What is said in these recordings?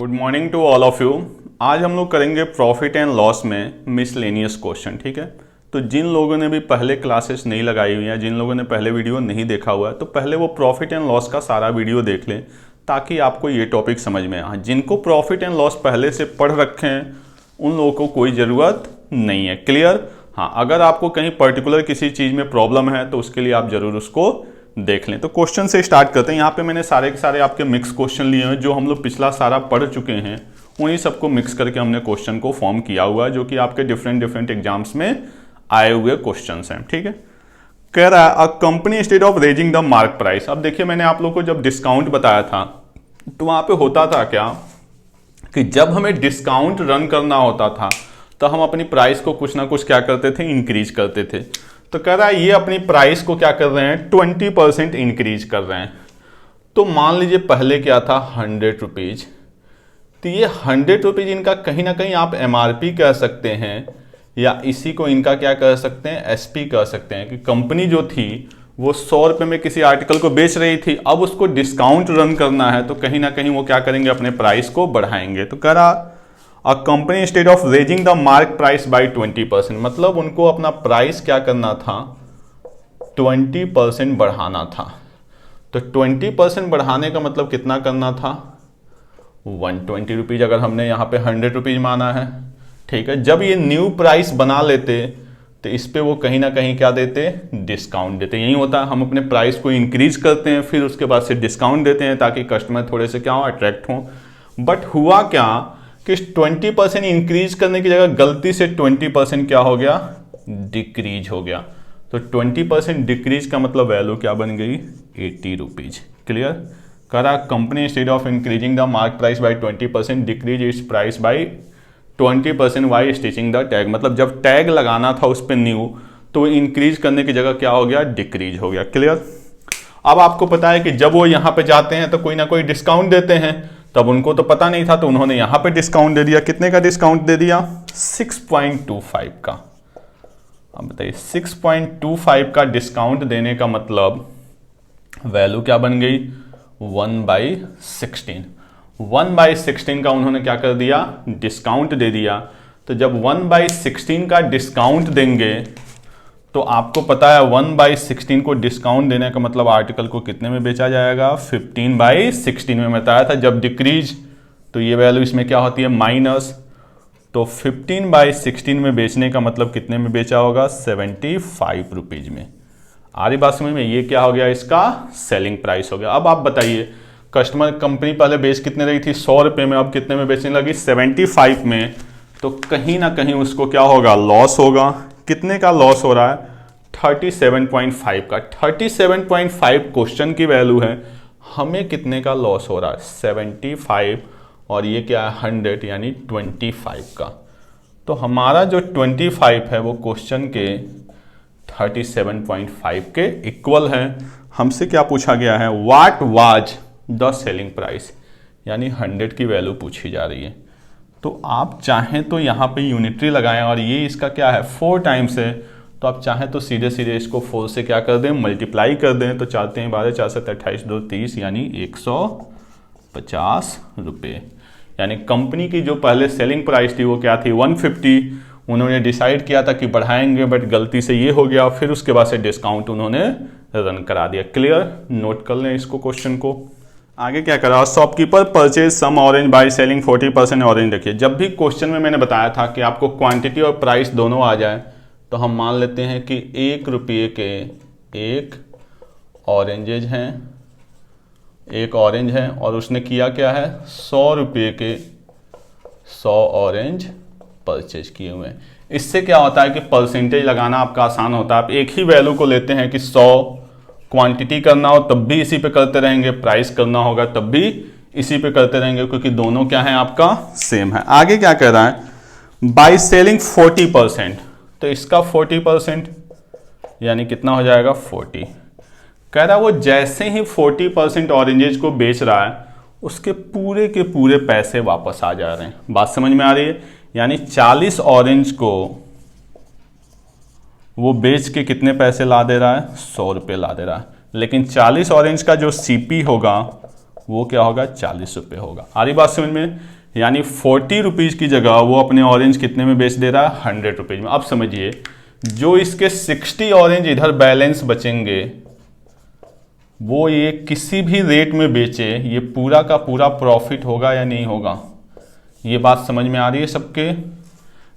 Good morning to all of you. आज हम लोग करेंगे प्रॉफिट एंड लॉस में मिसलेनियस क्वेश्चन। ठीक है, तो जिन लोगों ने भी पहले क्लासेस नहीं लगाई हुई हैं, जिन लोगों ने पहले वीडियो नहीं देखा हुआ है, तो पहले वो प्रॉफिट एंड लॉस का सारा वीडियो देख लें ताकि आपको ये टॉपिक समझ में आए। जिनको प्रॉफिट एंड लॉस पहले से पढ़ रखे हैं उन लोगों को कोई ज़रूरत नहीं है। क्लियर? हाँ, अगर आपको कहीं पर्टिकुलर किसी चीज़ में प्रॉब्लम है तो उसके लिए आप ज़रूर उसको देख लें। तो क्वेश्चन से स्टार्ट करते हैं। यहाँ पे मैंने सारे के सारे आपके मिक्स क्वेश्चन लिए हैं जो हम लोग पिछला सारा पढ़ चुके हैं, उन्हीं सबको मिक्स करके हमने क्वेश्चन को फॉर्म किया हुआ है जो कि आपके डिफरेंट एग्जाम्स में आए हुए क्वेश्चन हैं। ठीक है, कह रहा है a company instead of raising the mark price. अब देखिए, मैंने आप लोग को जब डिस्काउंट बताया था तो वहाँ पे होता था क्या कि जब हमें डिस्काउंट रन करना होता था तो हम अपनी प्राइस को कुछ ना कुछ क्या करते थे, इंक्रीज करते थे। तो कह रहा है ये अपनी प्राइस को क्या कर रहे हैं, 20% इंक्रीज कर रहे हैं। तो मान लीजिए पहले क्या था 100 रुपीज, तो ये 100 रुपीज इनका कहीं ना कहीं आप MRP कह सकते हैं या इसी को इनका क्या कह सकते हैं, SP कह सकते हैं। कि कंपनी जो थी वो 100 रुपये में किसी आर्टिकल को बेच रही थी, अब उसको डिस्काउंट रन करना है तो कहीं ना कहीं वो क्या करेंगे, अपने प्राइस को बढ़ाएंगे। तो कह रहा a company instead of raising the mark price by 20%, मतलब उनको अपना प्राइस क्या करना था, 20% बढ़ाना था। तो 20% बढ़ाने का मतलब कितना करना था, 120 रुपीज। अगर हमने यहाँ पे 100 रुपीज माना है, ठीक है, जब ये न्यू प्राइस बना लेते तो इस पे वो कहीं ना कहीं क्या देते, डिस्काउंट देते। यही होता है, हम अपने प्राइस को इंक्रीज करते हैं फिर उसके बाद से डिस्काउंट देते हैं ताकि कस्टमर थोड़े से क्या हो, अट्रैक्ट हो। बट हुआ क्या कि 20% इंक्रीज करने की जगह गलती से 20% क्या हो गया, डिक्रीज हो गया। तो 20% डिक्रीज का मतलब वैल्यू क्या बन गई, 80 रुपीज। क्लियर? करा company instead of increasing the mark price by 20% decrease its price by 20% by stitching the tag. मतलब जब टैग लगाना था उस पर न्यू, तो इंक्रीज करने की जगह क्या हो गया, डिक्रीज हो गया। क्लियर? अब आपको पता है कि जब वो यहाँ पे जाते हैं तो कोई ना कोई डिस्काउंट देते हैं, तब उनको तो पता नहीं था तो उन्होंने यहाँ पे डिस्काउंट दे दिया। कितने का डिस्काउंट दे दिया, 6.25 का। अब बताइए 6.25 का डिस्काउंट देने का मतलब वैल्यू क्या बन गई, 1/16। 1/16 का उन्होंने क्या कर दिया, डिस्काउंट दे दिया। तो जब 1/16 का डिस्काउंट देंगे तो आपको पता है 1/16 को डिस्काउंट देने का मतलब आर्टिकल को कितने में बेचा जाएगा, 15/16 में बताया था। जब डिक्रीज तो ये वैल्यू इसमें क्या होती है, माइनस। तो 15/16 में बेचने का मतलब कितने में बेचा होगा, 75 रुपीज में। आ रही बात समझ में? ये क्या हो गया, इसका सेलिंग प्राइस हो गया। अब आप बताइए, कस्टमर कंपनी पहले बेच कितने रही थी, 100 रुपये में, अब कितने में बेचने लगी, 75 में। तो कहीं ना कहीं उसको क्या होगा, लॉस होगा। कितने का लॉस हो रहा है, 37.5 का। 37.5 क्वेश्चन की वैल्यू है, हमें कितने का लॉस हो रहा है, 75, और ये क्या है 100 यानी 25 का। तो हमारा जो 25 है वो क्वेश्चन के 37.5 के इक्वल है। हमसे क्या पूछा गया है, what was the selling price, यानी 100 की वैल्यू पूछी जा रही है। तो आप चाहें तो यहाँ पे यूनिटरी लगाएं, और ये इसका क्या है, 4 टाइम्स है, तो आप चाहें तो सीधे सीधे इसको 4 से क्या कर दें, मल्टीप्लाई कर दें। तो 4 3 12 4 7 28 2 30 यानी 150 रुपये। यानी कंपनी की जो पहले सेलिंग प्राइस थी वो क्या थी, 150। उन्होंने डिसाइड किया था कि बढ़ाएंगे, बट गलती से ये हो गया, फिर उसके बाद से डिस्काउंट उन्होंने रन करा दिया। क्लियर? नोट कर लें इसको, क्वेश्चन को। आगे क्या करा, shopkeeper purchase some orange by selling 40% orange. देखिए, जब भी क्वेश्चन में मैंने बताया था कि आपको क्वांटिटी और प्राइस दोनों आ जाए तो हम मान लेते हैं कि 1 रुपये के 1 ऑरेंजेज हैं, 1 ऑरेंज है, और उसने किया क्या है, 100 रुपये के 100 ऑरेंज परचेज किए हुए हैं। इससे क्या होता है कि परसेंटेज लगाना आपका आसान होता है। आप एक ही वैल्यू को लेते हैं कि 100 क्वांटिटी करना हो तब भी इसी पे करते रहेंगे, प्राइस करना होगा तब भी इसी पे करते रहेंगे, क्योंकि दोनों क्या है, आपका सेम है। आगे क्या कह रहा है, बाय सेलिंग 40%, तो इसका 40% यानी कितना हो जाएगा, 40। कह रहा है वो जैसे ही 40% ऑरेंजेज को बेच रहा है उसके पूरे के पूरे पैसे वापस आ जा रहे हैं। बात समझ में आ रही है? यानी 40 ऑरेंज को वो बेच के कितने पैसे ला दे रहा है, 100 रुपये ला दे रहा है। लेकिन 40 ऑरेंज का जो CP होगा वो क्या होगा 40 रुपये होगा। आ रही बात समझ में? यानी 40 रुपीज़ की जगह वो अपने ऑरेंज कितने में बेच दे रहा है 100 रुपीज़ में। अब समझिए जो इसके 60 ऑरेंज इधर बैलेंस बचेंगे वो ये किसी भी रेट में बेचे, ये पूरा का पूरा प्रॉफिट होगा या नहीं होगा? ये बात समझ में आ रही है सबके?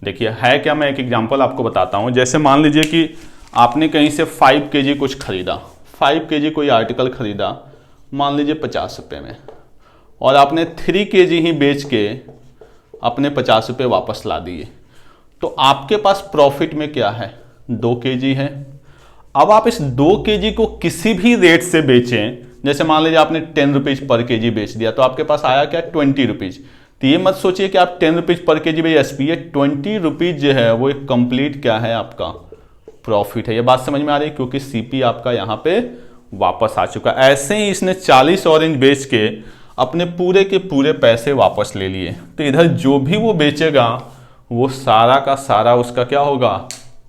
देखिए है क्या, मैं एक एग्जांपल आपको बताता हूँ। जैसे मान लीजिए कि आपने कहीं से 5 kg कुछ खरीदा, 5 kg कोई आर्टिकल खरीदा, मान लीजिए 50 रुपये में, और आपने 3 kg ही बेच के अपने 50 रुपये वापस ला दिए, तो आपके पास प्रॉफिट में क्या है 2 kg है। अब आप इस 2 kg को किसी भी रेट से बेचें, जैसे मान लीजिए आपने 10 रुपीज़ पर kg बेच दिया, तो आपके पास आया क्या 20 रुपीज़। तो ये मत सोचिए कि आप 10 रुपीज़ पर kg भाई एसपी है, 20 रुपीज़ जो है वो एक कंप्लीट क्या है आपका प्रॉफिट है। ये बात समझ में आ रही है? क्योंकि सीपी आपका यहाँ पे वापस आ चुका। ऐसे ही इसने 40 ऑरेंज बेच के अपने पूरे के पूरे पैसे वापस ले लिए, तो इधर जो भी वो बेचेगा वो सारा का सारा उसका क्या होगा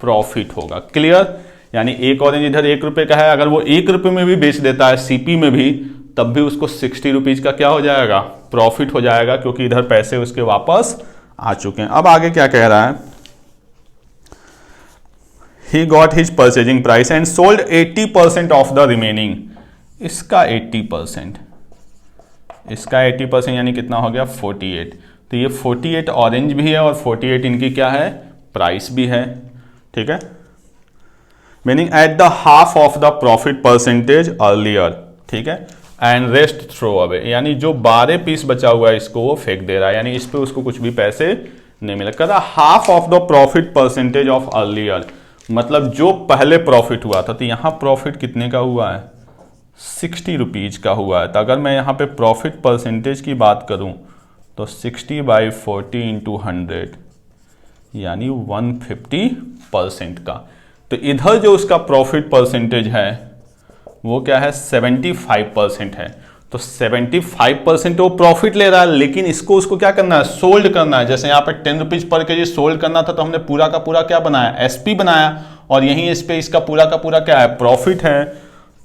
प्रॉफिट होगा। क्लियर? यानी एक ऑरेंज इधर 1 रुपये का है, अगर वो 1 रुपये में भी बेच देता है सीपी में भी, तब भी उसको 60 रुपीज़ का क्या हो जाएगा प्रॉफिट हो जाएगा, क्योंकि इधर पैसे उसके वापस आ चुके हैं। अब आगे क्या कह रहा है, he got his purchasing price and sold 80% of the remaining. इसका 80% यानी कितना हो गया 48। तो ये 48 ऑरेंज भी है और 48 इनकी क्या है प्राइस भी है। ठीक है, meaning at the half of the profit percentage earlier. ठीक है, एंड रेस्ट थ्रो अवे, यानी जो 12 पीस बचा हुआ है इसको वो फेंक दे रहा है, यानी इस पे उसको कुछ भी पैसे नहीं मिला। कहता half of the profit percentage of earlier, मतलब जो पहले प्रॉफिट हुआ था, तो यहां प्रॉफिट कितने का हुआ है 60 रुपीज का हुआ है। तो अगर मैं यहां पे प्रॉफिट परसेंटेज की बात करूं तो 60/40 × 100 यानी 150% का। तो इधर जो उसका प्रॉफिट परसेंटेज है वो क्या है 75% है। तो 75% वो प्रॉफिट ले रहा है, लेकिन इसको उसको क्या करना है सोल्ड करना है। जैसे यहाँ पे 10 रुपीज पर kg सोल्ड करना था, तो हमने पूरा का पूरा क्या बनाया एसपी बनाया, और यहीं इस पे इसका पूरा का पूरा क्या है प्रॉफिट है।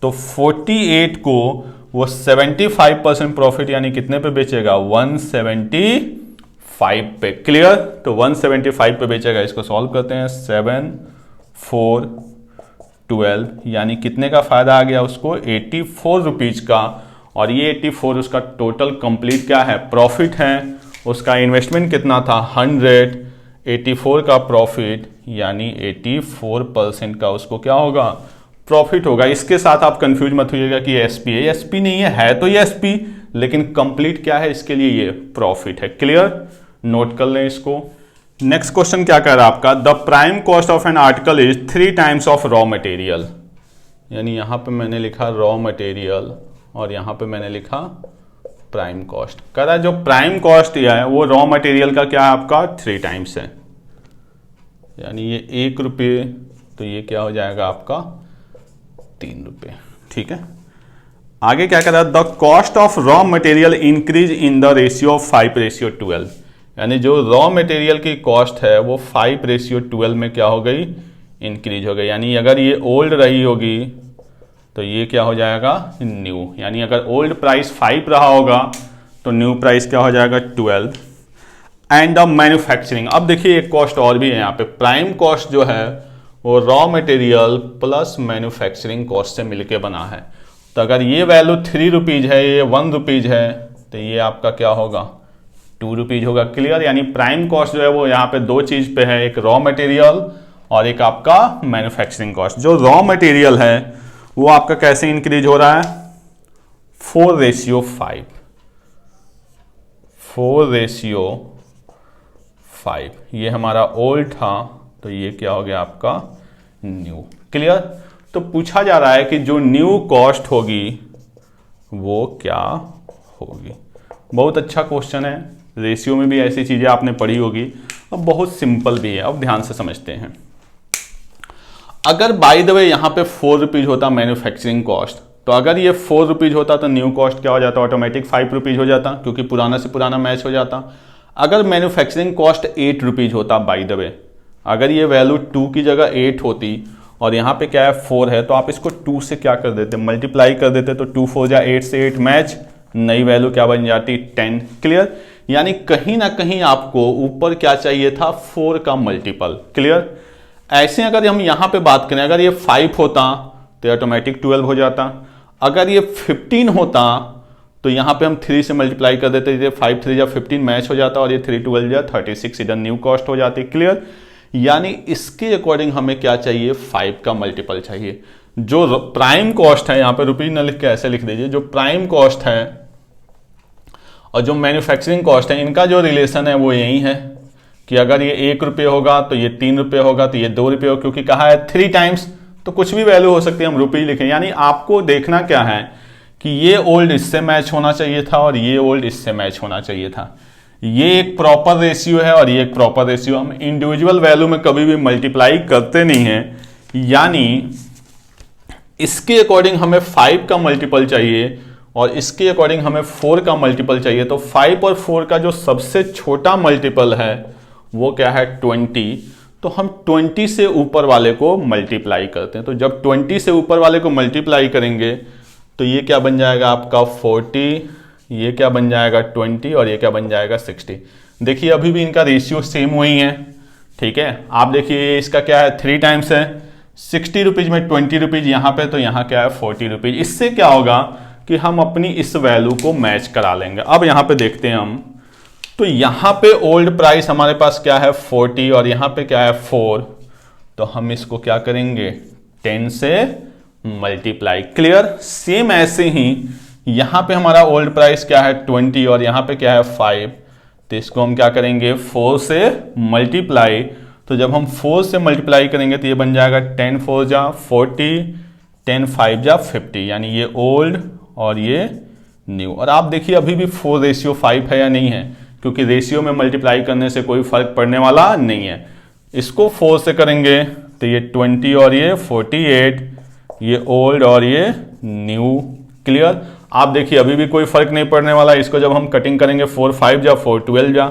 तो 48 को वो 75% प्रॉफिट यानी कितने पे बेचेगा 175 पे। क्लियर? तो 175 पे बेचेगा। इसको सॉल्व करते हैं 7 4 12 यानी कितने का फायदा आ गया उसको 84 रुपीज का, और ये 84 उसका टोटल कंप्लीट क्या है प्रॉफिट है। उसका इन्वेस्टमेंट कितना था 100, 84 का प्रॉफिट यानी 84% का उसको क्या होगा प्रॉफिट होगा। इसके साथ आप कंफ्यूज मत होइएगा कि ये एसपी है, एसपी नहीं है तो ये एसपी, लेकिन कंप्लीट क्या है इसके लिए ये प्रॉफिट है। क्लियर? नोट कर लें इसको। नेक्स्ट क्वेश्चन क्या कह रहा है आपका, the prime cost of an article is 3 times of raw material. यानी यहां पे मैंने लिखा रॉ मटेरियल और यहां पे मैंने लिखा प्राइम कॉस्ट। कह रहा है जो प्राइम कॉस्ट है वो रॉ मटेरियल का क्या है आपका 3 टाइम्स है, यानी ये 1 रुपये, तो ये क्या हो जाएगा आपका 3 रुपये। ठीक है, आगे क्या कह रहा है, the cost of raw material increase in the ratio of 5:12, यानी जो रॉ मटेरियल की कॉस्ट है वो 5:12 में क्या हो गई इंक्रीज हो गई। यानी अगर ये ओल्ड रही होगी तो ये क्या हो जाएगा न्यू, यानी अगर ओल्ड प्राइस 5 रहा होगा तो न्यू प्राइस क्या हो जाएगा 12। एंड द मैन्युफैक्चरिंग, अब देखिए एक कॉस्ट और भी है यहाँ पे, प्राइम कॉस्ट जो है वो raw material plus manufacturing cost से मिलके बना है। तो अगर ये वैल्यू 3 रुपीज है, ये 1 रुपीज है, तो ये आपका क्या होगा 2 रुपीज होगा। क्लियर? यानी प्राइम कॉस्ट जो है वो यहाँ पे 2 चीज पे है, एक रॉ मटेरियल और एक आपका मैन्युफैक्चरिंग कॉस्ट। जो रॉ मटेरियल है वो आपका कैसे इंक्रीज हो रहा है 4:5, 4:5। ये हमारा ओल्ड था तो ये क्या हो गया आपका न्यू। क्लियर? तो पूछा जा रहा है कि जो न्यू कॉस्ट होगी वो क्या होगी। बहुत अच्छा क्वेश्चन है, रेशियो में भी ऐसी चीजें आपने पढ़ी होगी, अब बहुत सिंपल भी है। अब ध्यान से समझते हैं। अगर बाय द वे यहाँ पे 4 रुपीज होता मैन्युफैक्चरिंग कॉस्ट, तो अगर ये 4 रुपीज होता तो न्यू कॉस्ट क्या हो जाता ऑटोमेटिक 5 रुपीज हो जाता, क्योंकि पुराना से पुराना मैच हो जाता। अगर मैन्युफैक्चरिंग कॉस्ट 8 रुपीज होता बाय द वे, अगर ये वैल्यू 2 की जगह 8 होती और यहाँ पे क्या है 4 है, तो आप इसको 2 से क्या कर देते मल्टीप्लाई कर देते, तो 2 4 जा 8 से 8 मैच नई वैल्यू क्या बन जाती 10। क्लियर, यानी कहीं ना कहीं आपको ऊपर क्या चाहिए था 4 का मल्टीपल। क्लियर, ऐसे अगर हम यहां पे बात करें, अगर ये 5 होता तो ऑटोमेटिक 12 हो जाता, अगर ये 15 होता तो यहां पे हम 3 से मल्टीप्लाई कर देते, ये 5 3 या 15 मैच हो जाता और ये 3 12 या 36 इधर न्यू कॉस्ट हो जाती। क्लियर, यानी इसके अकॉर्डिंग हमें क्या चाहिए 5 का मल्टीपल चाहिए। जो प्राइम कॉस्ट है, यहां पे रुपीज न लिख के ऐसे लिख दीजिए, जो प्राइम कॉस्ट है और जो मैन्युफैक्चरिंग कॉस्ट है, इनका जो रिलेशन है वो यही है कि अगर ये 1 रुपये होगा तो ये 3 रुपये होगा, तो ये 2 रुपये होगा, क्योंकि कहा है 3 टाइम्स, तो कुछ भी वैल्यू हो सकती है, हम रुपये लिखें। यानी आपको देखना क्या है कि ये ओल्ड इससे मैच होना चाहिए था और ये ओल्ड इससे मैच होना चाहिए था। ये एक प्रॉपर रेशियो है और ये एक प्रॉपर रेशियो। हम इंडिविजुअल वैल्यू में कभी भी मल्टीप्लाई करते नहीं है, यानी इसके अकॉर्डिंग हमें 5 का मल्टीपल चाहिए और इसके अकॉर्डिंग हमें 4 का मल्टीपल चाहिए। तो 5 और 4 का जो सबसे छोटा मल्टीपल है वो क्या है 20, तो हम 20 से ऊपर वाले को मल्टीप्लाई करते हैं। तो जब 20 से ऊपर वाले को मल्टीप्लाई करेंगे तो ये क्या बन जाएगा आपका 40, ये क्या बन जाएगा 20 और ये क्या बन जाएगा 60। देखिए अभी भी इनका रेशियो सेम वही है, ठीक है। आप देखिए इसका क्या है 3 टाइम्स है, 60 रुपीज में 20 रुपीज यहाँ पे, तो यहाँ क्या है 40 रुपीज। इससे क्या होगा कि हम अपनी इस वैल्यू को मैच करा लेंगे। अब यहाँ पे देखते हैं हम, तो यहाँ पे ओल्ड प्राइस हमारे पास क्या है 40 और यहाँ पे क्या है 4, तो हम इसको क्या करेंगे 10 से मल्टीप्लाई। क्लियर, सेम ऐसे ही यहाँ पे हमारा ओल्ड प्राइस क्या है 20 और यहाँ पे क्या है 5, तो इसको हम क्या करेंगे 4 से मल्टीप्लाई। तो जब हम 4 से मल्टीप्लाई करेंगे तो ये बन जाएगा 10 4 जा 40, 10 5 जा 50, यानी ये ओल्ड और ये न्यू। और आप देखिए अभी भी 4:5 है या नहीं है, क्योंकि रेशियो में मल्टीप्लाई करने से कोई फर्क पड़ने वाला नहीं है। इसको 4 से करेंगे तो ये 20 और ये 48, ये ओल्ड और ये न्यू। क्लियर, आप देखिए अभी भी कोई फर्क नहीं पड़ने वाला। इसको जब हम कटिंग करेंगे 4 5 जा 4 12 जा,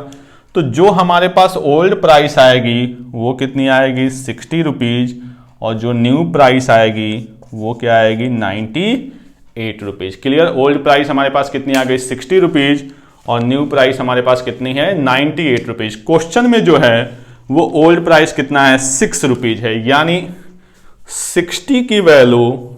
तो जो हमारे पास ओल्ड प्राइस आएगी वो कितनी आएगी 60 रुपीज और जो न्यू प्राइस आएगी वो क्या आएगी 98 रुपीज। क्लियर, ओल्ड प्राइस हमारे पास कितनी आ गई 60 रुपीज और न्यू प्राइस हमारे पास कितनी है 98 रुपीज। क्वेश्चन में जो है वो ओल्ड प्राइस कितना है 6 रुपीज है, यानी 60 की वैल्यू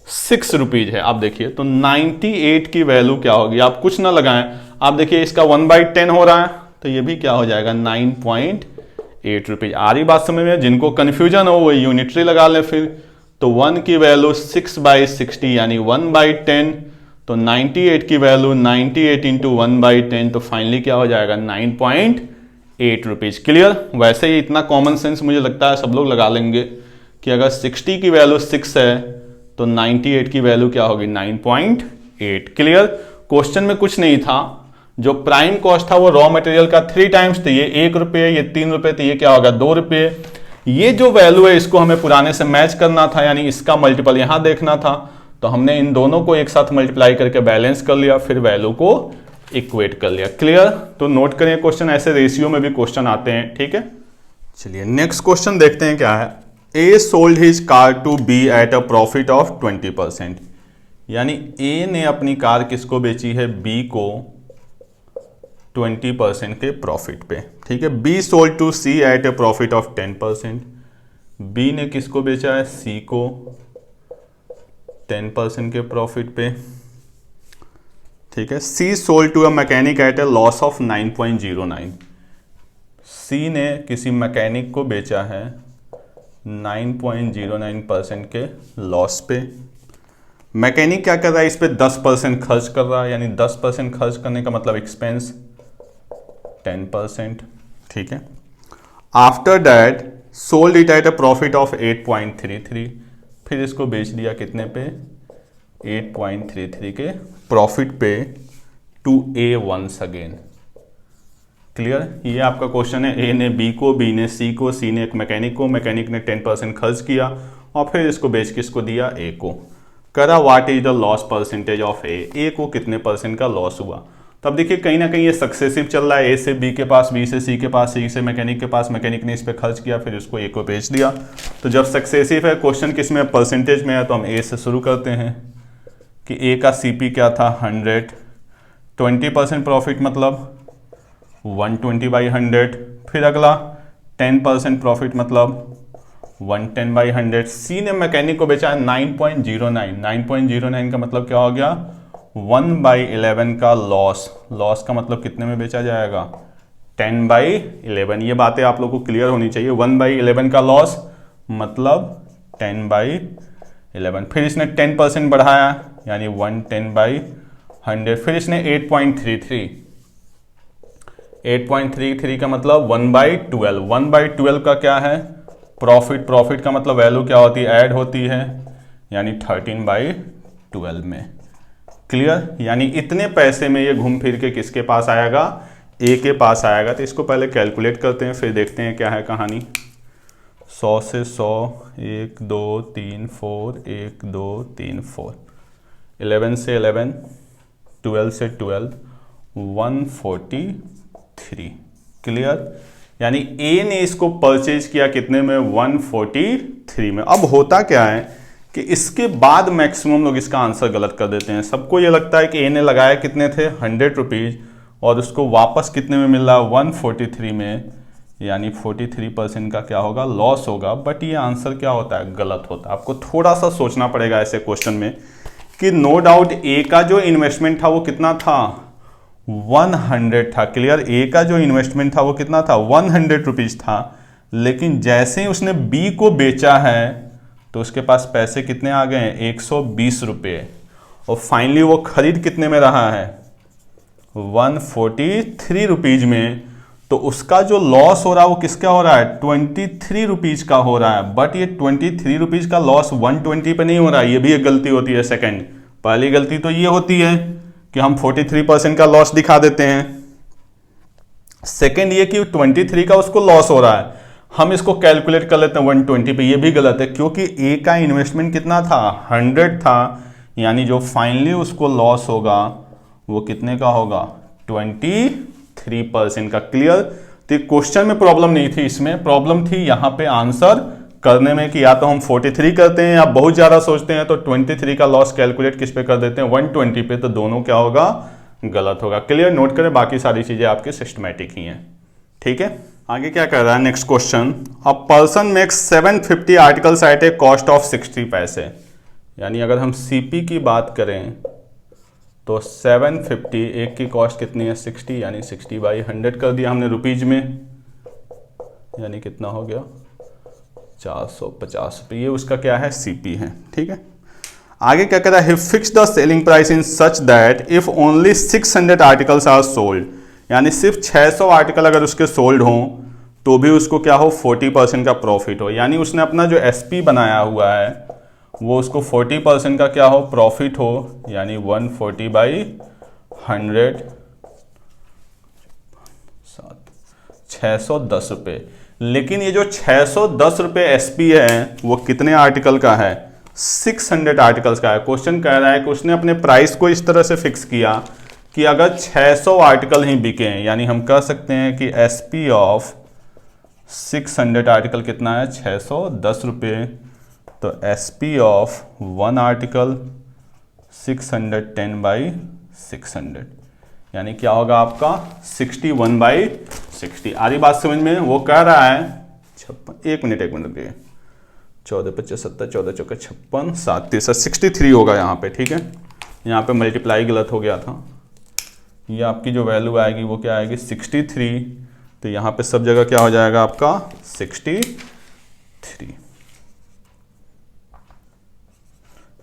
6 रुपीज है। आप देखिए तो 98 की वैल्यू क्या होगी, आप कुछ ना लगाएं, आप देखिए इसका 1/10 हो रहा है तो ये भी क्या हो जाएगा 9.8 रुपीज। आ रही बात समझ में? जिनको कंफ्यूजन हो वो यूनिटरी लगा ले फिर। तो 1 की वैल्यू 6/60 यानी 1/10, तो 98 की वैल्यू 98 इंटू 1/10, तो फाइनली क्या हो जाएगा 9.8 रुपीज। क्लियर, वैसे ही इतना कॉमन सेंस मुझे लगता है सब लोग लगा लेंगे कि अगर 60 की वैल्यू 6 है तो 98 की वैल्यू क्या होगी 9.8। क्लियर, क्वेश्चन में कुछ नहीं था, जो प्राइम कॉस्ट था वो रॉ मटेरियल का 3 टाइम्स, तो ये 1 रुपये, ये 3 रुपये, तो ये क्या होगा 2 रुपये। ये जो वैल्यू है इसको हमें पुराने से मैच करना था, यानी इसका मल्टीपल यहां देखना था, तो हमने इन दोनों को एक साथ मल्टीप्लाई करके बैलेंस कर लिया, फिर वैल्यू को इक्वेट कर लिया। क्लियर, तो नोट करिए क्वेश्चन ऐसे रेशियो में भी क्वेश्चन आते हैं। ठीक है, चलिए नेक्स्ट क्वेश्चन देखते हैं क्या है। A sold his car to B at a profit of 20%, यानी ए ने अपनी कार किसको बेची है बी को 20% के प्रॉफिट पे। ठीक है, B sold to C at a profit of 10%, B ने किसको बेचा है सी को 10% के प्रॉफिट पे। ठीक है, C sold to a mechanic at a loss of 9.09, C ने किसी मैकेनिक को बेचा है 9.09% के लॉस पे। मैकेनिक क्या कर रहा है, इस पे 10% खर्च कर रहा है, यानी 10% खर्च करने का मतलब एक्सपेंस 10%। ठीक है, after that sold it at a profit of 8.33, फिर इसको बेच दिया कितने पे 8.33 के प्रॉफिट पे to A once again. Clear, ये आपका क्वेश्चन है। ए ने बी को, बी ने सी को, सी ने एक मैकेनिक को, मैकेनिक ने 10% खर्च किया और फिर इसको बेच के इसको दिया ए को। करा what is the loss percentage of A को कितने % का लॉस हुआ। तब देखिए कहीं ना कहीं ये सक्सेसिव चल रहा है, ए से बी के पास, बी से सी के पास, सी से मैकेनिक के पास, मैकेनिक ने इस पे खर्च किया फिर उसको ए को बेच दिया। तो जब सक्सेसिव है क्वेश्चन किस में परसेंटेज में है, तो हम ए से शुरू करते हैं। कि ए का सीपी क्या था 100, 20% प्रॉफिट मतलब 120/100, फिर अगला 10% प्रॉफिट मतलब 110/100। सी ने मैकेनिक को बेचा है 9.09, 9.09 का मतलब क्या हो गया 1/11 का लॉस। लॉस का मतलब कितने में बेचा जाएगा 10/11। ये बातें आप लोग को क्लियर होनी चाहिए। 1/11 का लॉस मतलब 10/11। फिर इसने 10% बढ़ाया यानी 110/100। फिर इसने 8.33 का मतलब 1/12। 1/12 का क्या है प्रॉफिट। प्रॉफिट का मतलब वैल्यू क्या होती है ऐड होती है यानी 13/12 में। क्लियर। यानी इतने पैसे में ये घूम फिर के किसके पास आएगा ए के पास आएगा। तो इसको पहले कैलकुलेट करते हैं फिर देखते हैं क्या है कहानी। 100 से 100, 1 2 3 4, 1 2 3 4, 11 से 11, 12 से 12, 143। क्लियर। यानी ए ने इसको परचेज किया कितने में 143 में। अब होता क्या है कि इसके बाद मैक्सिमम लोग इसका आंसर गलत कर देते हैं। सबको ये लगता है कि ए ने लगाया कितने थे 100 रुपीज़ और उसको वापस कितने में मिल रहा है 143 में, यानी 43% का क्या होगा लॉस होगा। बट ये आंसर क्या होता है गलत होता है। आपको थोड़ा सा सोचना पड़ेगा ऐसे क्वेश्चन में कि नो डाउट ए का जो इन्वेस्टमेंट था वो कितना था 100 था। क्लियर। ए का जो इन्वेस्टमेंट था वो कितना था 100 रुपीज़ था। लेकिन जैसे ही उसने बी को बेचा है तो उसके पास पैसे कितने आ गए हैं 120 रुपये। और फाइनली वो खरीद कितने में रहा है 143 रुपीज़ में। तो उसका जो लॉस हो रहा है वो किसका हो रहा है 23 रुपीज़ का हो रहा है। बट ये 23 रुपीज़ का लॉस 120 पे नहीं हो रहा है। ये भी एक गलती होती है। सेकंड पहली गलती तो ये होती है कि हम 43% का लॉस दिखा देते हैं। सेकंड ये कि 23 का उसको लॉस हो रहा है, हम इसको कैलकुलेट कर लेते हैं 120 पे। ये भी गलत है क्योंकि ए का इन्वेस्टमेंट कितना था 100 था। यानी जो फाइनली उसको लॉस होगा वो कितने का होगा 23% का। क्लियर। तो क्वेश्चन में प्रॉब्लम नहीं थी, इसमें प्रॉब्लम थी यहाँ पे आंसर करने में कि या तो हम 43 करते हैं या बहुत ज़्यादा सोचते हैं तो 23 का लॉस कैलकुलेट किस पे कर देते हैं 120 पे। तो दोनों क्या होगा गलत होगा। क्लियर। नोट करें बाकी सारी चीज़ें आपके सिस्टमैटिक ही हैं। ठीक है। आगे क्या कर रहा है next question. A person makes 750 articles at a cost of 60 पैसे। यानी अगर हम सीपी की बात करें तो 750 एक की कॉस्ट कितनी है 60, यानी 60/100 कर दिया हमने रुपीज में, यानी कितना हो गया 450 रुपये। ये उसका क्या है सीपी है। ठीक है। आगे क्या कहता है he fix the selling price in such that if only 600 articles are sold. यानी सिर्फ 600 आर्टिकल अगर उसके सोल्ड हों तो भी उसको क्या हो 40% का प्रॉफिट हो। यानी उसने अपना जो एसपी बनाया हुआ है वो उसको 40% का क्या हो प्रॉफिट हो, यानी 140/100 610 रुपये। लेकिन ये जो 610 रुपये एसपी है वो कितने आर्टिकल का है 600 आर्टिकल्स का है। क्वेश्चन कह रहा है कि उसने अपने प्राइस को इस तरह से फिक्स किया कि अगर 600 आर्टिकल ही बिके, यानी हम कह सकते हैं कि एसपी ऑफ 600 आर्टिकल कितना है 610 रुपये। तो एसपी ऑफ 1 आर्टिकल 610/600 यानी क्या होगा आपका 61/60। आ रही बात समझ में। वो कह रहा है 56, एक मिनट रुकिए, 14×5 = 17, 14 × 56, 7 × 63 होगा यहाँ पे। ठीक है। यहाँ पे मल्टीप्लाई गलत हो गया था। ये आपकी जो वैल्यू आएगी वो क्या आएगी 63। तो यहाँ पे सब जगह क्या हो जाएगा आपका 63,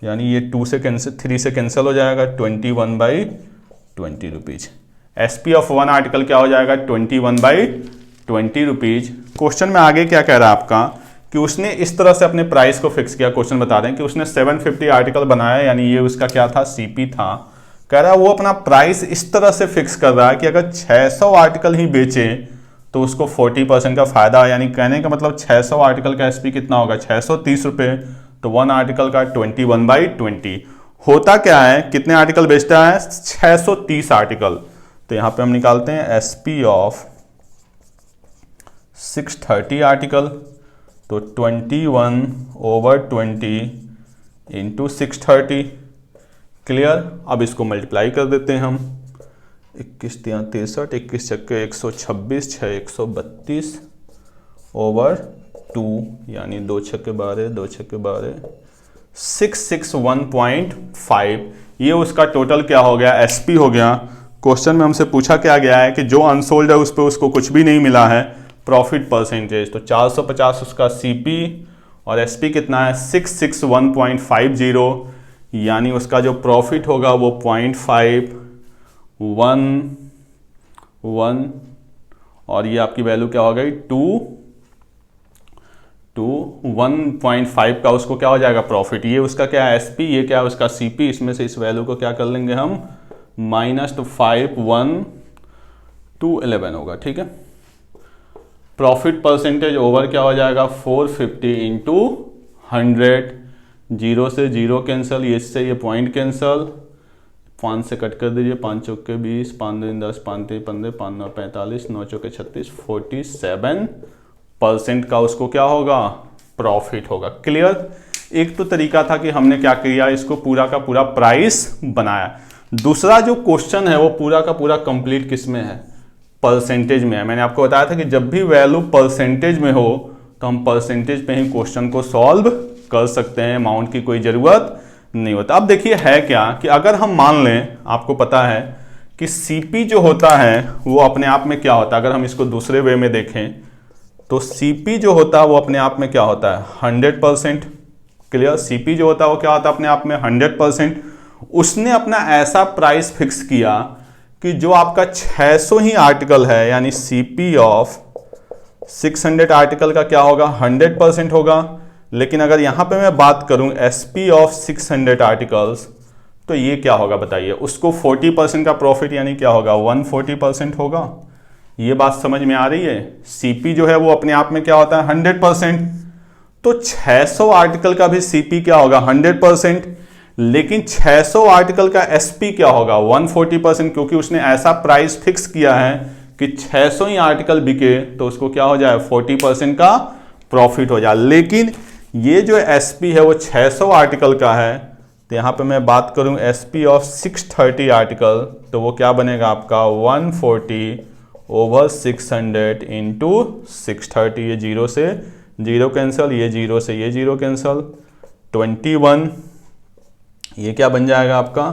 यानी ये 2 से कैंसिल 3 से कैंसिल हो जाएगा 21/20 रुपीज। एसपी ऑफ 1 आर्टिकल क्या हो जाएगा 21/20 रुपीज। क्वेश्चन में आगे क्या कह रहा है आपका कि उसने इस तरह से अपने प्राइस को फिक्स किया। क्वेश्चन बता दें कि उसने 750 आर्टिकल बनाया, यानी ये उसका क्या था सीपी था। कह रहा है वो अपना प्राइस इस तरह से फिक्स कर रहा है कि अगर 600 आर्टिकल ही बेचे तो उसको 40% का फायदा। यानी कहने का मतलब 600 आर्टिकल का एसपी कितना होगा 630 रुपये। तो 1 आर्टिकल का 21/20 होता क्या है कितने आर्टिकल बेचता है 630 आर्टिकल। तो यहां पे हम निकालते हैं एसपी ऑफ 630 आर्टिकल। तो 21/20 × 630 क्लियर। अब इसको मल्टीप्लाई कर देते हैं हम, 21 तियां 63, 21 छक्के 126, 6 132 ओवर 2, यानी 2 छक्के 12, 2 छक्के 12, 661.5। ये उसका टोटल क्या हो गया, एसपी हो गया। क्वेश्चन में हमसे पूछा क्या गया है कि जो अनसोल्ड है उस पर उसको कुछ भी नहीं मिला है, प्रॉफिट परसेंटेज। तो 450 उसका सीपी और एसपी कितना है 661.50, यानी उसका जो प्रॉफिट होगा वो 0.511, और ये आपकी वैल्यू क्या हो गई 1.5 का उसको क्या हो जाएगा प्रॉफिट। ये उसका क्या है एसपी, ये क्या है उसका सीपी। इसमें से इस वैल्यू को क्या कर लेंगे हम माइनस, तो 51211 होगा, ठीक है। प्रॉफिट परसेंटेज ओवर क्या हो जाएगा 450 इंटू 100, 0 से 0 कैंसिल, ये इससे ये पॉइंट कैंसिल, 5 से कट कर दीजिए, 5 चौके 20, 5 दूनी 10, 5 तीन 15, 5 9 45, 9 चौके 36, 47% का उसको क्या होगा प्रॉफिट होगा। क्लियर। एक तो तरीका था कि हमने क्या किया, इसको पूरा का पूरा प्राइस बनाया। दूसरा जो क्वेश्चन है वो पूरा का पूरा कंप्लीट किस में है, परसेंटेज में है। मैंने आपको बताया था कि जब भी वैल्यू परसेंटेज में हो तो हम परसेंटेज पे ही क्वेश्चन को सॉल्व कर सकते हैं, अमाउंट की कोई ज़रूरत नहीं होता। अब देखिए है क्या कि अगर हम मान लें, आपको पता है कि सीपी जो होता है वो अपने आप में क्या होता है, अगर हम इसको दूसरे वे में देखें तो सीपी जो होता है वो अपने आप में क्या होता है 100%। क्लियर। सीपी जो होता है वो क्या होता है अपने आप में 100%। उसने अपना ऐसा प्राइस फिक्स किया कि जो आपका 600 ही आर्टिकल है, यानी सीपी ऑफ 600 आर्टिकल का क्या होगा 100% होगा। लेकिन अगर यहां पे मैं बात करूं एसपी ऑफ 600 आर्टिकल्स, तो ये क्या होगा बताइए, उसको 40% का प्रॉफिट यानी क्या होगा 140% होगा। ये बात समझ में आ रही है। सीपी जो है वो अपने आप में क्या होता है 100%, तो 600 आर्टिकल का भी सीपी क्या होगा 100%, लेकिन 600 आर्टिकल का एसपी क्या होगा 140%, क्योंकि उसने ऐसा प्राइस फिक्स किया है कि 600 ही आर्टिकल बिके तो उसको क्या हो जाए 40% का प्रॉफिट हो जाए। लेकिन ये जो एसपी है वो 600 आर्टिकल का है, तो यहां पे मैं बात करूं एसपी ऑफ 630 आर्टिकल, तो वो क्या बनेगा आपका 140 ओवर 600 इंटू 630। ये 0 से 0 कैंसिल, ये 0 से ये 0 कैंसिल, 21, ये क्या बन जाएगा आपका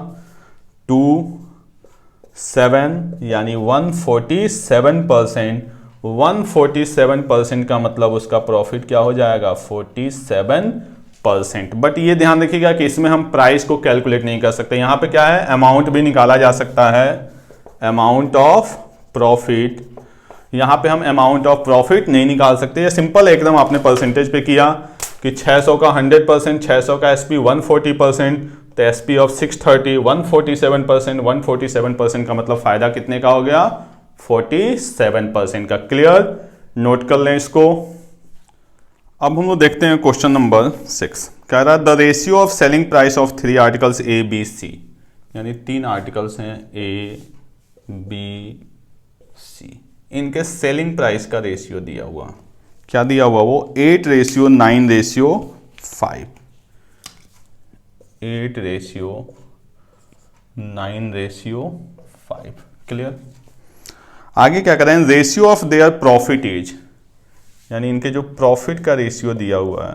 27, यानी 147%। 147% का मतलब उसका प्रॉफिट क्या हो जाएगा 47%। बट ये ध्यान रखिएगा कि इसमें हम प्राइस को कैलकुलेट नहीं कर सकते। यहां पे क्या है अमाउंट भी निकाला जा सकता है, अमाउंट ऑफ प्रॉफिट। यहां पे हम अमाउंट ऑफ प्रॉफिट नहीं निकाल सकते। ये सिंपल एकदम आपने परसेंटेज पे किया कि 600 का 100%, 600 का एसपी 140%, तो एसपी ऑफ 630 147%, 147% का मतलब फायदा कितने का हो गया 47% का। क्लियर। नोट कर लें इसको। अब हम लोग देखते हैं क्वेश्चन नंबर 6। कह रहा है the ratio of selling price of 3 articles A B C, यानी 3 आर्टिकल्स हैं ए बी सी, इनके सेलिंग प्राइस का रेशियो दिया हुआ। क्या दिया हुआ वो 8:9:5, 8:9:5। क्लियर। आगे क्या करें, ratio of their profit is, यानी इनके जो प्रॉफिट का रेशियो दिया हुआ है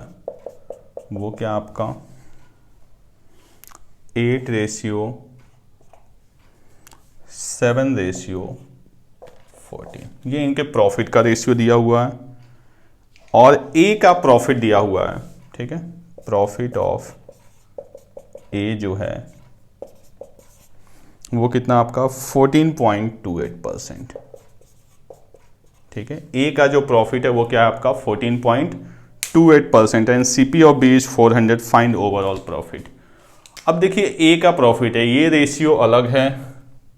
वो क्या आपका 8:7:14। ये इनके प्रॉफिट का रेशियो दिया हुआ है और ए का प्रॉफिट दिया हुआ है। ठीक है। प्रॉफिट ऑफ ए जो है वो कितना आपका 14.28%। ठीक है। ए का जो प्रॉफिट है वो क्या है आपका 14.28% and CP of B is 400। Find overall profit. अब देखिए ए का प्रॉफिट है, ये रेशियो अलग है,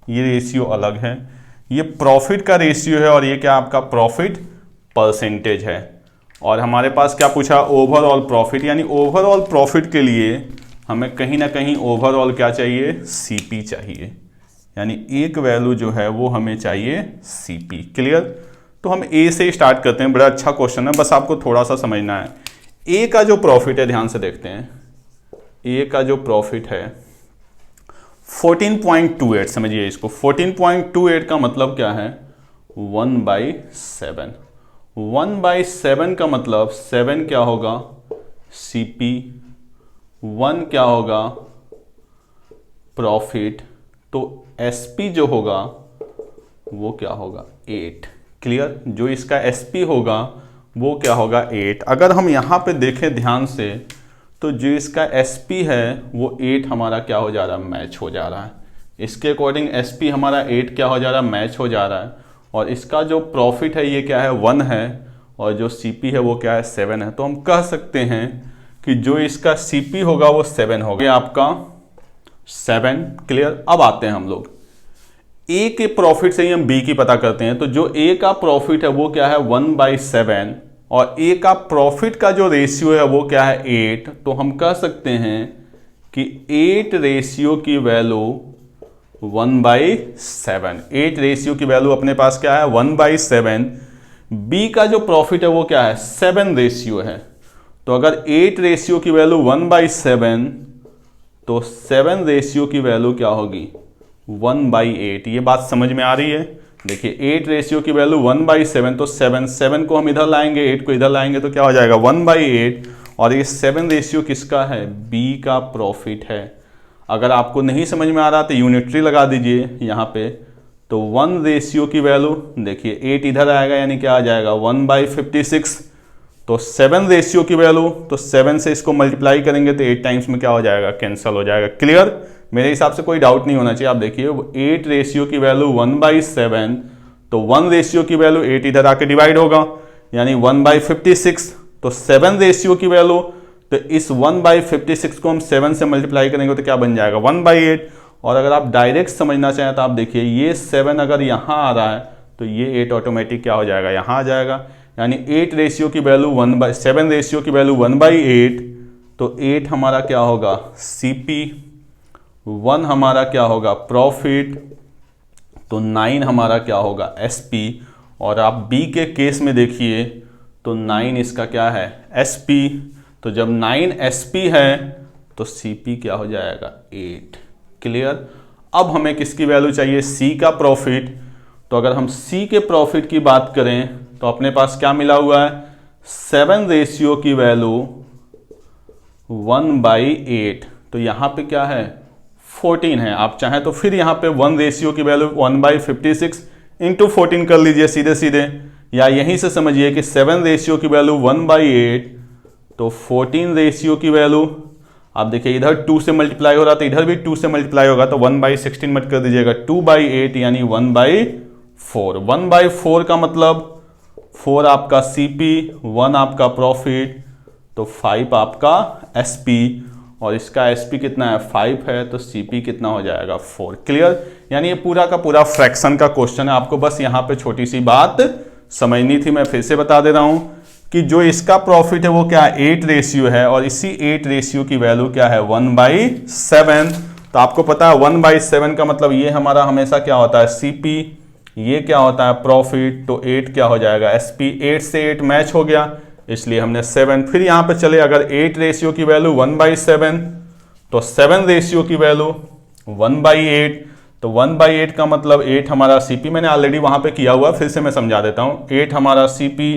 ये रेशियो अलग है, ये प्रॉफिट का रेशियो है और ये क्या आपका प्रॉफिट परसेंटेज है। और हमारे पास क्या पूछा ओवरऑल प्रॉफिट, यानी ओवरऑल प्रॉफिट के लिए हमें कहीं ना कहीं ओवरऑल क्या चाहिए सीपी चाहिए, यानी एक वैल्यू जो है वो हमें चाहिए सीपी। क्लियर। तो हम ए से स्टार्ट करते हैं। बड़ा अच्छा क्वेश्चन है, बस आपको थोड़ा सा समझना है। ए का जो प्रॉफिट है ध्यान से देखते हैं, ए का जो प्रॉफिट है 14.28 समझिए इसको। 14.28 का मतलब क्या है? 1/7। 1/7 का मतलब 7 क्या होगा? CP, 1 क्या होगा? प्रॉफिट। तो SP जो होगा वो क्या होगा? 8। क्लियर? जो इसका SP होगा वो क्या होगा? 8। अगर हम यहाँ पे देखें ध्यान से तो जो इसका SP है वो 8 हमारा क्या हो जा रहा है? मैच हो जा रहा है। इसके अकॉर्डिंग SP हमारा 8 क्या हो जा रहा है? मैच हो जा रहा है। और इसका जो प्रॉफिट है ये क्या है? 1 है। और जो CP है वो क्या है? 7 है। तो हम कह सकते हैं कि जो इसका CP होगा वो 7 होगा। ये आपका 7। क्लियर? अब आते हैं हम लोग A के प्रॉफिट से ही हम B की पता करते हैं। तो जो A का प्रॉफिट है वो क्या है? 1/7। और A का प्रॉफिट का जो रेशियो है वो क्या है? 8। तो हम कह सकते हैं कि 8 रेशियो की वैल्यू 1/7। 8 रेशियो की वैल्यू अपने पास क्या है? 1/7। B का जो प्रॉफिट है वो क्या है? 7 रेशियो है। तो अगर 8 रेशियो की वैल्यू 1/7 तो 7 रेशियो की वैल्यू क्या होगी? 1/8। ये बात समझ में आ रही है? देखिए 8 रेशियो की वैल्यू 1/7 तो 7 को हम इधर लाएंगे, 8 को इधर लाएंगे तो क्या हो जाएगा? 1/8। और ये 7 रेशियो किसका है? B का प्रॉफिट है। अगर आपको नहीं समझ में आ रहा तो यूनिटरी लगा दीजिए यहाँ पे। तो 1 रेशियो की वैल्यू देखिए 8 इधर आएगा यानी क्या आ जाएगा? 1/56। तो 7 रेशियो की वैल्यू, तो 7 से इसको मल्टीप्लाई करेंगे तो 8 टाइम्स में क्या हो जाएगा? कैंसिल हो जाएगा। क्लियर? मेरे हिसाब से कोई डाउट नहीं होना चाहिए। आप देखिए 8 रेशियो की वैल्यू 1/7 तो 1 रेशियो की वैल्यू 8 इधर आके डिवाइड होगा यानी 1/56। तो 7 रेशियो की वैल्यू, तो इस 1/56 को हम 7 से मल्टीप्लाई करेंगे तो क्या बन जाएगा? 1/8। और अगर आप डायरेक्ट समझना चाहें तो आप देखिए ये 7 अगर यहाँ आ रहा है तो ये 8 ऑटोमेटिक क्या हो जाएगा? यहाँ आ जाएगा। यानी 8 रेशियो की वैल्यू 7 रेशियो की वैल्यू 1/8 तो 8 हमारा क्या होगा? CP, 1 हमारा क्या होगा? प्रॉफिट। तो 9 हमारा क्या होगा? SP। और आप B के केस में देखिए तो 9 इसका क्या है? SP। तो जब 9 SP है तो CP क्या हो जाएगा? 8। क्लियर? अब हमें किसकी वैल्यू चाहिए? C का प्रॉफिट। तो अगर हम C के प्रॉफिट की बात करें तो अपने पास क्या मिला हुआ है? 7 रेशियो की वैल्यू 1/8 तो यहाँ पे क्या है? 14 है। आप चाहें तो फिर यहाँ पे 1 रेशियो की वैल्यू 1/56 इंटू 14 कर लीजिए सीधे सीधे, या यहीं से समझिए कि 7 रेशियो की वैल्यू 1/8 तो 14 रेशियो की वैल्यू, आप देखिए इधर 2 से मल्टीप्लाई हो रहा था, इधर भी 2 से मल्टीप्लाई होगा तो 1/16 मत कर दीजिएगा, 2/8 यानी 1/4। 1/4 का मतलब 4 आपका CP, 1 आपका प्रॉफिट, तो 5 आपका SP। और इसका SP कितना है? 5 है। तो CP कितना हो जाएगा? 4। क्लियर? यानी ये पूरा का पूरा फ्रैक्शन का क्वेश्चन है। आपको बस यहाँ पे छोटी सी बात समझनी थी। मैं फिर से बता दे रहा हूँ कि जो इसका प्रॉफिट है वो क्या है? 8 रेशियो है और इसी 8 रेशियो की वैल्यू क्या है? 1/7। तो आपको पता है 1/7 का मतलब ये हमारा हमेशा क्या होता है? CP। ये क्या होता है? प्रॉफिट। तो 8 क्या हो जाएगा? SP। 8 से 8 मैच हो गया इसलिए हमने 7। फिर यहाँ पे चले, अगर 8 रेशियो की वैल्यू 1/7 तो 7 रेशियो की वैल्यू 1/8 तो 1/8 का मतलब 8 हमारा CP, मैंने ऑलरेडी वहां पे किया हुआ, फिर से मैं समझा देता हूं। 8 हमारा CP,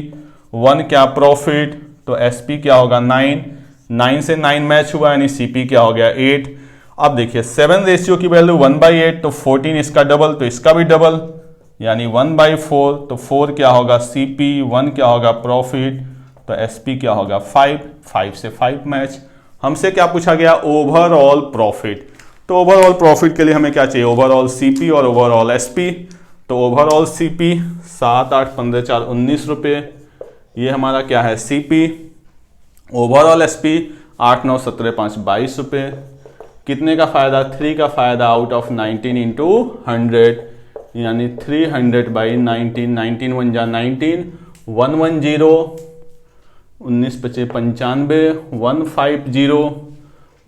1 क्या? प्रॉफिट। तो SP क्या होगा? 9। 9 से 9 मैच हुआ यानी CP क्या हो गया? 8। अब देखिए 7 रेशियो की वैल्यू 1/8 तो 14 इसका डबल, तो इसका भी डबल यानी 1/4 तो 4 क्या होगा? CP, 1 क्या होगा? प्रॉफिट, तो SP क्या होगा? 5। 5 से 5 मैच। हमसे क्या पूछा गया? Overall profit. तो ओवरऑल प्रॉफिट के लिए हमें क्या चाहिए? ओवरऑल CP और ओवरऑल SP। तो ओवरऑल CP 7, 8, 15, 4, 19 रुपये, ये हमारा क्या है? CP। ओवरऑल SP 8, 9, 17, 5, 22 रुपये। कितने का फायदा? 3 का फायदा आउट ऑफ 19 इंटू 100 यानी 300/19। 19 1 जा 19, 110, 19 पचे 95, 150,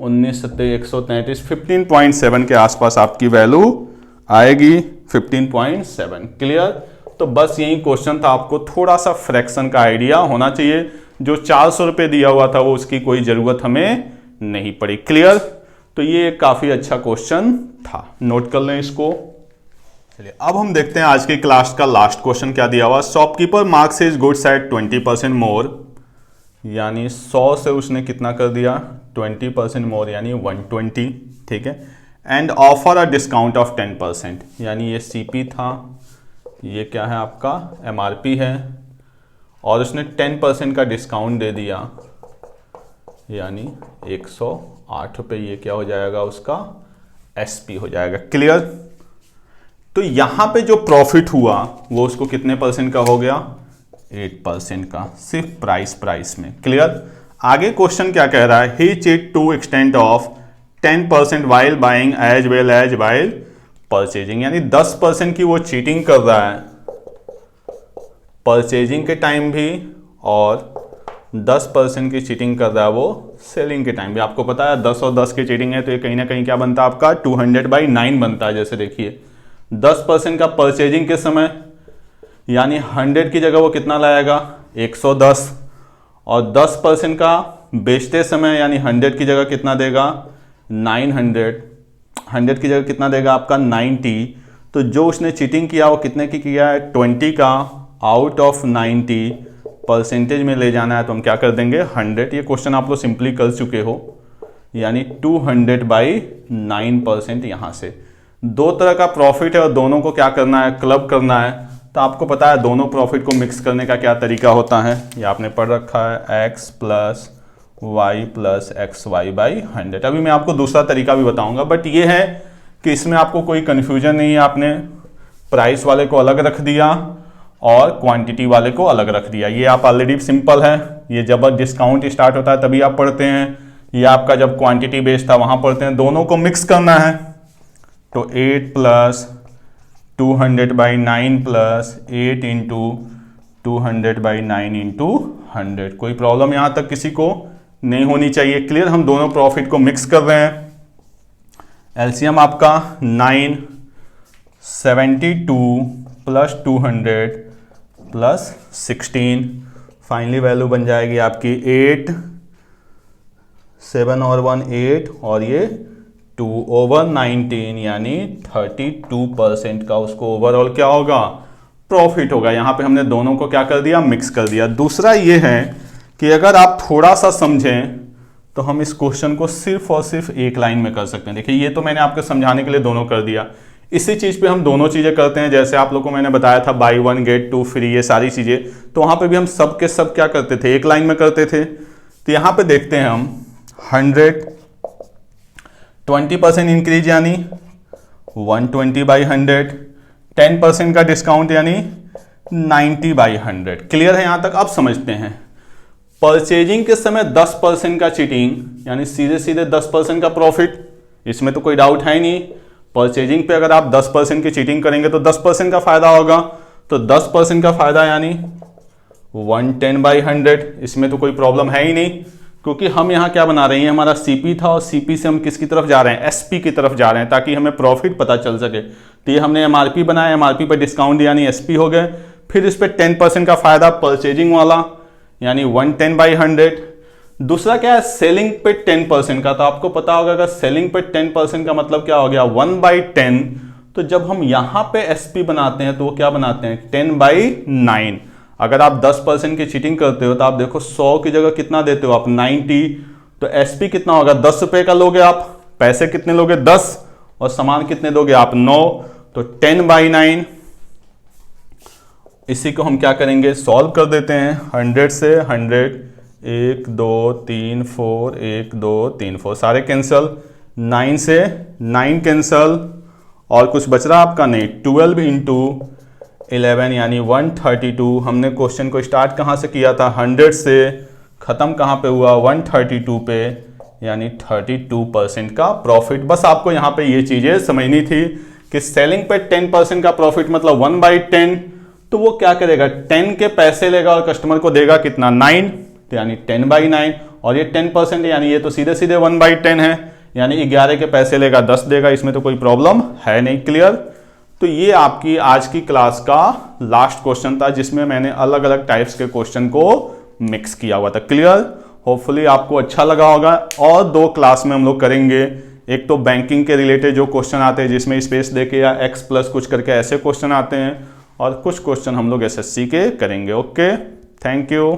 19 सत्ते 133, 15.7 के आसपास आपकी वैल्यू आएगी। 15.7। क्लियर? तो बस यही क्वेश्चन था। आपको थोड़ा सा फ्रैक्शन का आइडिया होना चाहिए। जो 400 रुपये दिया हुआ था वो उसकी कोई ज़रूरत हमें नहीं पड़ी। क्लियर? तो ये काफ़ी अच्छा क्वेश्चन था, नोट कर लें इसको। चलिए अब हम देखते हैं आज की क्लास का लास्ट क्वेश्चन क्या दिया हुआ। Shopkeeper marks his goods at 20% मोर, यानी 100 से उसने कितना कर दिया 20% मोर यानी 120, ठीक है। And offer a discount of 10%, यानी ये सीपी था, ये क्या है आपका एमआरपी है, और उसने 10% का डिस्काउंट दे दिया, यानी 108 रुपये, ये क्या हो जाएगा उसका एसपी हो जाएगा। क्लियर। तो यहां पे जो प्रॉफिट हुआ वो उसको कितने परसेंट का हो गया 8% का, सिर्फ प्राइस में। क्लियर। आगे क्वेश्चन क्या कह रहा है, he cheat to extent of 10% while buying as well as while purchasing, यानी 10% की वो चीटिंग कर रहा है परचेजिंग के टाइम भी, और 10% की चीटिंग कर रहा है वो सेलिंग के टाइम भी। आपको पता है 10 और 10 की चीटिंग है तो ये कहीं ना कहीं क्या बनता है आपका 200/9 बनता है। जैसे देखिए 10% का परचेजिंग के समय, यानी 100 की जगह वो कितना लाएगा 110, और 10% का बेचते समय यानी 100 की जगह कितना देगा 900, 100 की जगह कितना देगा आपका 90। तो जो उसने चीटिंग किया वो कितने की किया है 20 का, आउट ऑफ 90 परसेंटेज में ले जाना है तो हम क्या कर देंगे 100। ये क्वेश्चन आप लोग सिंपली कर चुके हो, यानी 200/9%। यहां से दो तरह का प्रॉफिट है और दोनों को क्या करना है क्लब करना है। तो आपको पता है दोनों प्रॉफिट को मिक्स करने का क्या तरीका होता है, ये आपने पढ़ रखा है x + y + xy/100। अभी मैं आपको दूसरा तरीका भी बताऊंगा, बट ये है कि इसमें आपको कोई कंफ्यूजन नहीं है। आपने प्राइस वाले को अलग रख दिया और क्वांटिटी वाले को अलग रख दिया, ये आप ऑलरेडी सिंपल है। ये जब डिस्काउंट स्टार्ट होता है तभी आप पढ़ते हैं, ये आपका जब क्वांटिटी बेस्ड था वहां पढ़ते हैं। दोनों को मिक्स करना है तो 8 + 200/9 + 8 × 200/9 × 100। कोई प्रॉब्लम यहां तक किसी को नहीं होनी चाहिए। क्लियर। हम दोनों प्रॉफिट को मिक्स कर रहे हैं। एलसीएम आपका 9, 72 + 200 + 16, फाइनली वैल्यू बन जाएगी आपकी 8, 7 और 1 8, और ये 2/19 यानी 32% का उसको ओवरऑल क्या होगा प्रॉफिट होगा। यहां पे हमने दोनों को क्या कर दिया मिक्स कर दिया। दूसरा ये है कि अगर आप थोड़ा सा समझें तो हम इस क्वेश्चन को सिर्फ और सिर्फ एक लाइन में कर सकते हैं। देखिए ये तो मैंने आपको समझाने के लिए दोनों कर दिया, इसी चीज पे हम दोनों चीजें करते हैं। जैसे आप लोगों को मैंने बताया था buy 1 get 2 फ्री, ये सारी चीजें, तो वहां पे भी हम सब के सब क्या करते थे एक लाइन में करते थे। तो यहां पे देखते हैं हम 100 20% इंक्रीज यानी 120/100, 10% का डिस्काउंट यानी 90/100। क्लियर है यहां तक। अब समझते हैं परचेजिंग के समय 10% का चीटिंग यानी सीधे सीधे 10% का प्रॉफिट, इसमें तो कोई डाउट है ही नहीं। परचेजिंग पे अगर आप 10% की चीटिंग करेंगे तो 10% का फायदा होगा, तो 10% का फायदा यानी 110/100, इसमें तो कोई प्रॉब्लम है ही नहीं, क्योंकि हम यहां क्या बना रहे हैं, हमारा सीपी था और सीपी से हम किसकी तरफ जा रहे हैं एसपी की तरफ जा रहे हैं, ताकि हमें प्रॉफिट पता चल सके। तो ये हमने एमआरपी बनाया, एमआरपी पे डिस्काउंट यानी एसपी हो गए, फिर इस पे 10% का फायदा परचेजिंग वाला यानी 110/100। दूसरा क्या है सेलिंग पे 10% का, तो आपको पता होगा अगर सेलिंग पे 10% का मतलब क्या हो गया 1/10। तो जब हम यहां पे एसपी बनाते हैं तो वो क्या बनाते हैं 10/9। अगर आप 10% की चीटिंग करते हो तो आप देखो 100 की जगह कितना देते हो आप 90, तो एसपी कितना होगा 10 रुपए का लोगे आप, पैसे कितने लोगे 10, और सामान कितने दोगे आप 9, तो 10/9। इसी को हम क्या करेंगे सॉल्व कर देते हैं। 100 से 100 1 2 3 4 1 2 3 4 सारे कैंसल, 9 से 9 कैंसल, और कुछ बच रहा आपका नहीं। 12 × 11 यानी 132। हमने क्वेश्चन को स्टार्ट कहाँ से किया था 100 से, खत्म कहाँ पे हुआ 132 पे, यानी 32% का प्रॉफिट। बस आपको यहाँ पे ये चीजें समझनी थी कि सेलिंग पे 10% का प्रॉफिट मतलब 1/10। तो वो क्या करेगा 10 के पैसे लेगा और कस्टमर को देगा कितना 9, तो यानी 10/9, और ये 10% यानी ये तो सीधे सीधे 1/10 है, यानी 11 के पैसे लेगा 10 देगा, इसमें तो कोई प्रॉब्लम है नहीं। क्लियर। तो ये आपकी आज की क्लास का लास्ट क्वेश्चन था जिसमें मैंने अलग अलग टाइप्स के क्वेश्चन को मिक्स किया हुआ था। क्लियर। होपफुली आपको अच्छा लगा होगा, और 2 क्लास में हम लोग करेंगे। एक तो बैंकिंग के रिलेटेड जो क्वेश्चन आते हैं जिसमें स्पेस देके या एक्स प्लस कुछ करके ऐसे क्वेश्चन आते हैं, और कुछ क्वेश्चन हम लोग एसएससी के करेंगे। Okay, thank you.